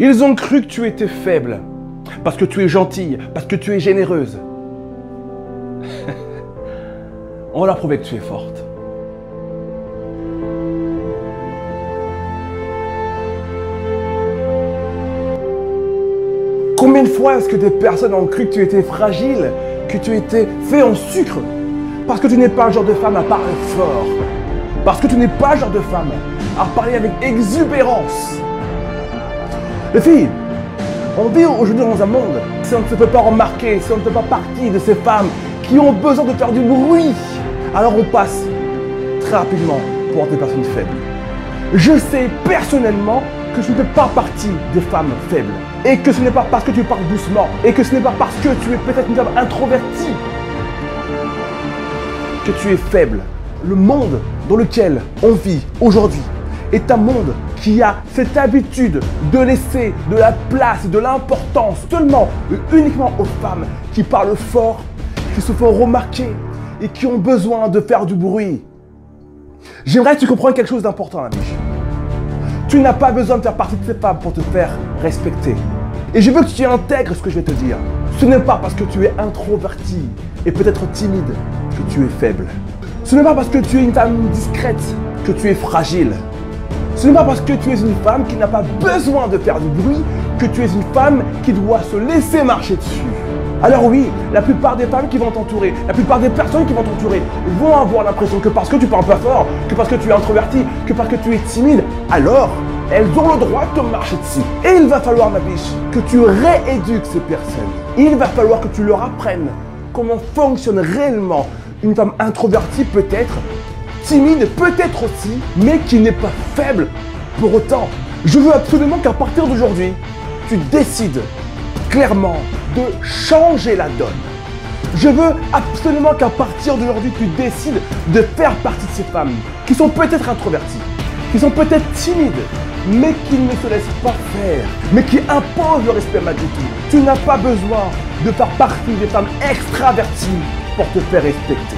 Ils ont cru que tu étais faible, parce que tu es gentille, parce que tu es généreuse. On leur prouvé que tu es forte. Combien de fois est-ce que des personnes ont cru que tu étais fragile, que tu étais fait en sucre? Parce que tu n'es pas le genre de femme à parler fort. Parce que tu n'es pas le genre de femme à parler avec exubérance. Les filles, on vit aujourd'hui dans un monde, si on ne se fait pas remarquer, si on ne fait pas partie de ces femmes qui ont besoin de faire du bruit, alors on passe très rapidement pour des personnes faibles. Je sais personnellement que je ne fais pas partie des femmes faibles. Et que ce n'est pas parce que tu parles doucement, et que ce n'est pas parce que tu es peut-être une femme introvertie que tu es faible. Le monde dans lequel on vit aujourd'hui est un monde qui a cette habitude de laisser de la place et de l'importance seulement et uniquement aux femmes qui parlent fort, qui se font remarquer et qui ont besoin de faire du bruit. J'aimerais que tu comprennes quelque chose d'important, ami. Tu n'as pas besoin de faire partie de ces femmes pour te faire respecter. Et je veux que tu intègres ce que je vais te dire. Ce n'est pas parce que tu es introverti et peut-être timide que tu es faible. Ce n'est pas parce que tu es une femme discrète que tu es fragile. Ce n'est pas parce que tu es une femme qui n'a pas besoin de faire du bruit que tu es une femme qui doit se laisser marcher dessus. Alors oui, la plupart des femmes qui vont t'entourer, la plupart des personnes qui vont t'entourer vont avoir l'impression que parce que tu parles pas fort, que parce que tu es introverti, que parce que tu es timide, alors elles ont le droit de te marcher dessus. Et il va falloir, ma biche, que tu rééduques ces personnes. Il va falloir que tu leur apprennes comment fonctionne réellement une femme introvertie peut-être, timide peut-être aussi, mais qui n'est pas faible pour autant. Je veux absolument qu'à partir d'aujourd'hui, tu décides clairement de changer la donne. Je veux absolument qu'à partir d'aujourd'hui, tu décides de faire partie de ces femmes qui sont peut-être introverties, qui sont peut-être timides, mais qui ne se laissent pas faire, mais qui imposent le respect malgré tout. Tu n'as pas besoin de faire partie des femmes extraverties pour te faire respecter.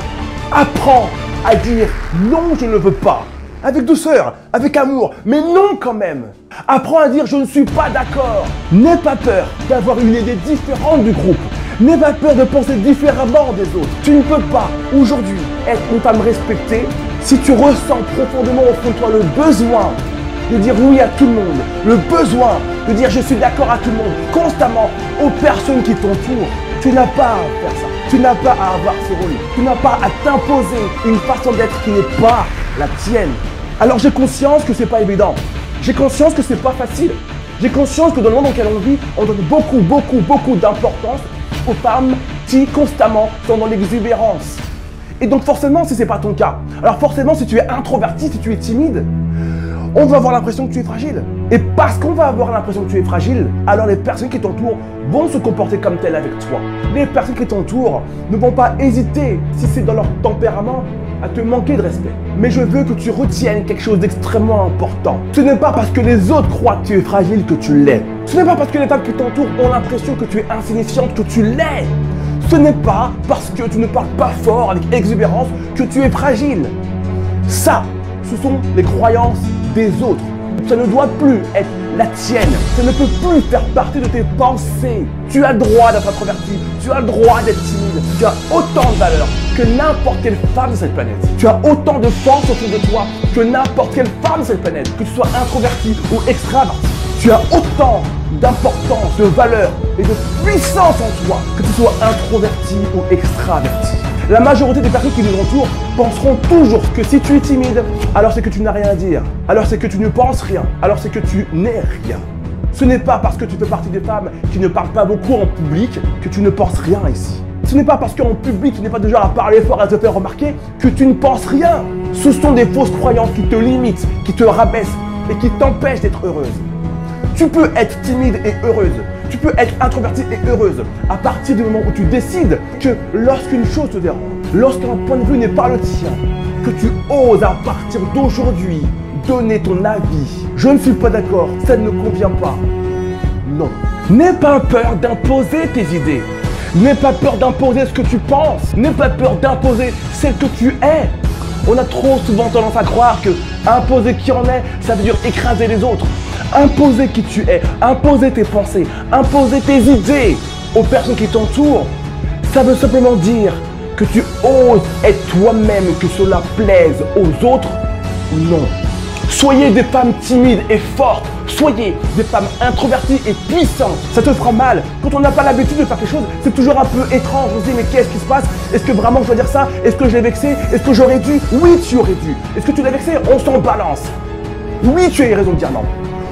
Apprends à dire non, je ne veux pas. Avec douceur, avec amour, mais non quand même. Apprends à dire je ne suis pas d'accord. N'aie pas peur d'avoir une idée différente du groupe. N'aie pas peur de penser différemment des autres. Tu ne peux pas aujourd'hui être une femme respectée si tu ressens profondément au fond de toi le besoin de dire oui à tout le monde, le besoin de dire je suis d'accord à tout le monde, constamment aux personnes qui t'entourent. Tu n'as pas à faire ça. Tu n'as pas à avoir ce rôle. Tu n'as pas à t'imposer une façon d'être qui n'est pas la tienne. Alors j'ai conscience que c'est pas évident. J'ai conscience que c'est pas facile. J'ai conscience que dans le monde dans lequel on vit, on donne beaucoup d'importance aux femmes qui constamment sont dans l'exubérance. Et donc forcément, si c'est pas ton cas, alors forcément si tu es introverti, si tu es timide, on va avoir l'impression que tu es fragile. Et parce qu'on va avoir l'impression que tu es fragile, alors les personnes qui t'entourent vont se comporter comme telles avec toi. Les personnes qui t'entourent ne vont pas hésiter, si c'est dans leur tempérament, à te manquer de respect. Mais je veux que tu retiennes quelque chose d'extrêmement important. Ce n'est pas parce que les autres croient que tu es fragile que tu l'es. Ce n'est pas parce que les femmes qui t'entourent ont l'impression que tu es insignifiante que tu l'es. Ce n'est pas parce que tu ne parles pas fort avec exubérance que tu es fragile. Ça, ce sont les croyances des autres. Ça ne doit plus être la tienne. Ça ne peut plus faire partie de tes pensées. Tu as le droit d'être introverti. Tu as le droit d'être timide. Tu as autant de valeur que n'importe quelle femme de cette planète. Tu as autant de force autour de toi que n'importe quelle femme de cette planète. Que tu sois introverti ou extraverti. Tu as autant d'importance, de valeur et de puissance en toi que tu sois introverti ou extraverti. La majorité des personnes qui nous entourent penseront toujours que si tu es timide, alors c'est que tu n'as rien à dire. Alors c'est que tu ne penses rien. Alors c'est que tu n'es rien. Ce n'est pas parce que tu fais partie des femmes qui ne parlent pas beaucoup en public que tu ne penses rien ici. Ce n'est pas parce qu'en public tu n'es pas déjà à parler fort, à te faire remarquer que tu ne penses rien. Ce sont des fausses croyances qui te limitent, qui te rabaissent et qui t'empêchent d'être heureuse. Tu peux être timide et heureuse. Tu peux être introvertie et heureuse à partir du moment où tu décides que lorsqu'une chose te dérange, lorsqu'un point de vue n'est pas le tien, que tu oses à partir d'aujourd'hui donner ton avis. Je ne suis pas d'accord, ça ne me convient pas. Non. N'aie pas peur d'imposer tes idées. N'aie pas peur d'imposer ce que tu penses. N'aie pas peur d'imposer celle que tu es. On a trop souvent tendance à croire que imposer qui on est, ça veut dire écraser les autres. Imposer qui tu es, imposer tes pensées, imposer tes idées aux personnes qui t'entourent, ça veut simplement dire que tu oses être toi-même, que cela plaise aux autres ou non. Soyez des femmes timides et fortes. Soyez des femmes introverties et puissantes. Ça te fera mal. Quand on n'a pas l'habitude de faire quelque chose, c'est toujours un peu étrange. On se dit mais qu'est-ce qui se passe? Est-ce que vraiment je dois dire ça? Est-ce que je l'ai vexé? Est-ce que j'aurais dû? Oui, tu aurais dû. Est-ce que tu l'as vexé? On s'en balance. Oui, tu as eu raison de dire non.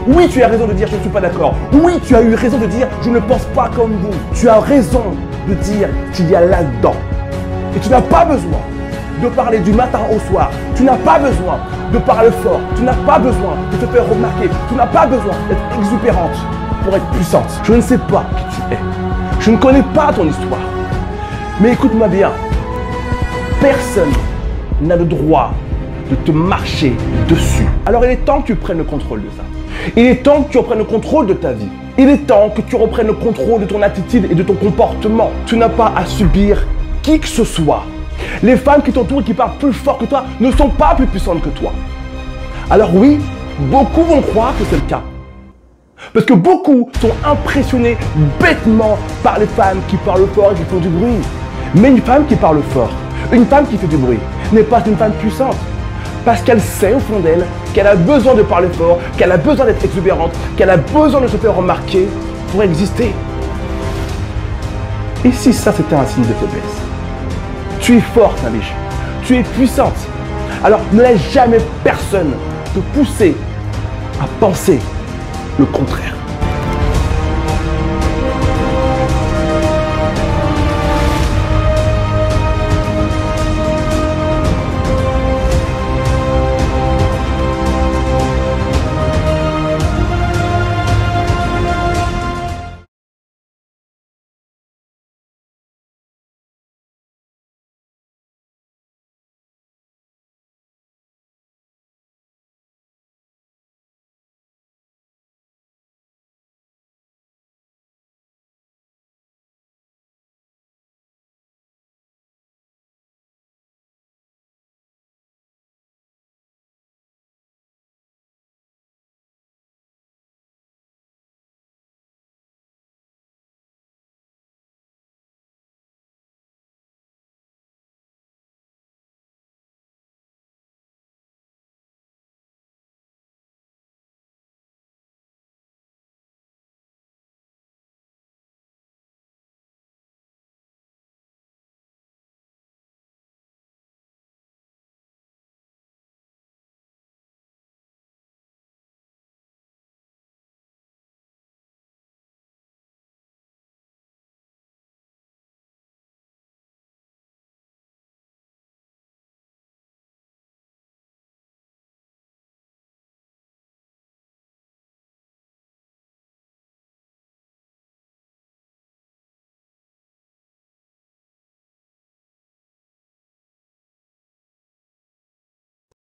Oui, tu as raison de dire je ne suis pas d'accord. Oui, tu as eu raison de dire je ne pense pas comme vous. Tu as raison de dire qu'il y a là-dedans. Et tu n'as pas besoin de parler du matin au soir. Tu n'as pas besoin de parler fort. Tu n'as pas besoin de te faire remarquer. Tu n'as pas besoin d'être exubérante pour être puissante. Je ne sais pas qui tu es. Je ne connais pas ton histoire. Mais écoute-moi bien. Personne n'a le droit de te marcher dessus. Alors il est temps que tu prennes le contrôle de ça. Il est temps que tu reprennes le contrôle de ta vie. Il est temps que tu reprennes le contrôle de ton attitude et de ton comportement. Tu n'as pas à subir qui que ce soit. Les femmes qui t'entourent et qui parlent plus fort que toi ne sont pas plus puissantes que toi. Alors oui, beaucoup vont croire que c'est le cas. Parce que beaucoup sont impressionnés bêtement par les femmes qui parlent fort et qui font du bruit. Mais une femme qui parle fort, une femme qui fait du bruit, n'est pas une femme puissante. Parce qu'elle sait au fond d'elle qu'elle a besoin de parler fort, qu'elle a besoin d'être exubérante, qu'elle a besoin de se faire remarquer pour exister. Et si ça c'était un signe de faiblesse? Tu es forte, ma biche. Tu es puissante. Alors ne laisse jamais personne te pousser à penser le contraire.